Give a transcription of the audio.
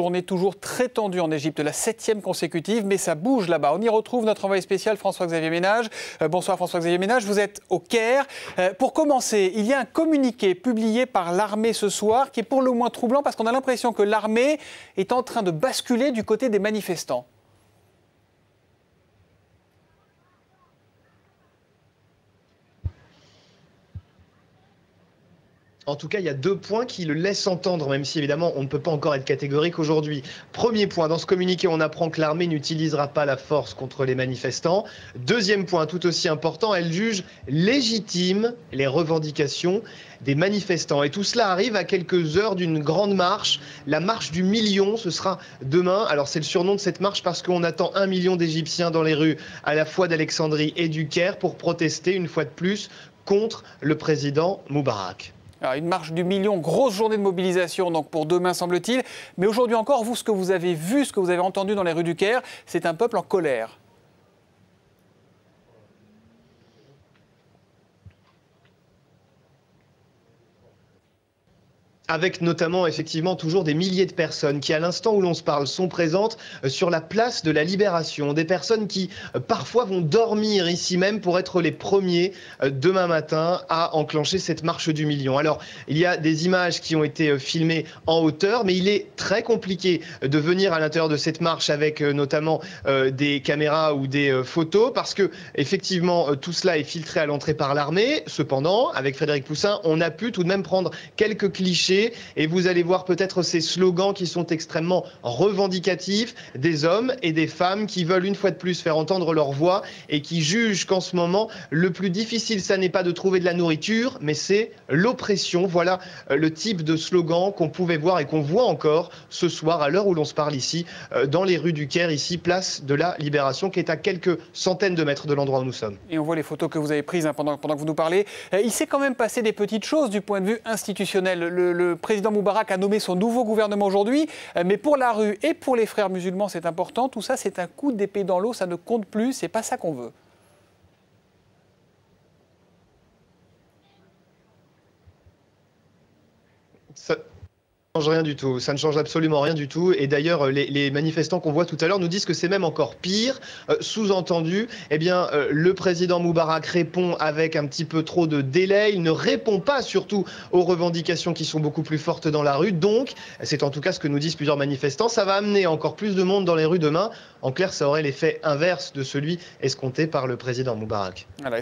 Journée toujours très tendue en Égypte, la 7e consécutive, mais ça bouge là-bas. On y retrouve notre envoyé spécial François-Xavier Ménage. Bonsoir François-Xavier Ménage, vous êtes au Caire. Pour commencer, il y a un communiqué publié par l'armée ce soir qui est pour le moins troublant parce qu'on a l'impression que l'armée est en train de basculer du côté des manifestants. En tout cas, il y a 2 points qui le laissent entendre, même si évidemment on ne peut pas encore être catégorique aujourd'hui. Premier point, dans ce communiqué, on apprend que l'armée n'utilisera pas la force contre les manifestants. Deuxième point, tout aussi important, elle juge légitimes les revendications des manifestants. Et tout cela arrive à quelques heures d'une grande marche, la marche du million, ce sera demain. Alors c'est le surnom de cette marche parce qu'on attend 1 million d'Égyptiens dans les rues à la fois d'Alexandrie et du Caire pour protester une fois de plus contre le président Moubarak. Alors, une marche du million, grosse journée de mobilisation donc pour demain semble-t-il. Mais aujourd'hui encore, vous, ce que vous avez vu, ce que vous avez entendu dans les rues du Caire, c'est un peuple en colère. Avec notamment effectivement toujours des milliers de personnes qui, à l'instant où l'on se parle, sont présentes sur la place de la Libération. Des personnes qui parfois vont dormir ici même pour être les premiers demain matin à enclencher cette marche du million. Alors, il y a des images qui ont été filmées en hauteur, mais il est très compliqué de venir à l'intérieur de cette marche avec notamment des caméras ou des photos parce que effectivement tout cela est filtré à l'entrée par l'armée. Cependant, avec Frédéric Poussin, on a pu tout de même prendre quelques clichés. Et vous allez voir peut-être ces slogans qui sont extrêmement revendicatifs, des hommes et des femmes qui veulent une fois de plus faire entendre leur voix et qui jugent qu'en ce moment, le plus difficile, ça n'est pas de trouver de la nourriture, mais c'est l'oppression. Voilà le type de slogan qu'on pouvait voir et qu'on voit encore ce soir, à l'heure où l'on se parle ici, dans les rues du Caire, ici, place de la Libération, qui est à quelques centaines de mètres de l'endroit où nous sommes. Et on voit les photos que vous avez prises pendant que vous nous parlez. Il s'est quand même passé des petites choses du point de vue institutionnel. Le président Moubarak a nommé son nouveau gouvernement aujourd'hui, mais pour la rue et pour les frères musulmans, c'est important. Tout ça, c'est un coup d'épée dans l'eau, ça ne compte plus, c'est pas ça qu'on veut. Ça ne change rien du tout, ça ne change absolument rien du tout. Et d'ailleurs, les manifestants qu'on voit tout à l'heure nous disent que c'est même encore pire. Sous-entendu, eh bien, le président Moubarak répond avec un petit peu trop de délai. Il ne répond pas surtout aux revendications qui sont beaucoup plus fortes dans la rue. Donc, c'est en tout cas ce que nous disent plusieurs manifestants, ça va amener encore plus de monde dans les rues demain. En clair, ça aurait l'effet inverse de celui escompté par le président Moubarak. Voilà.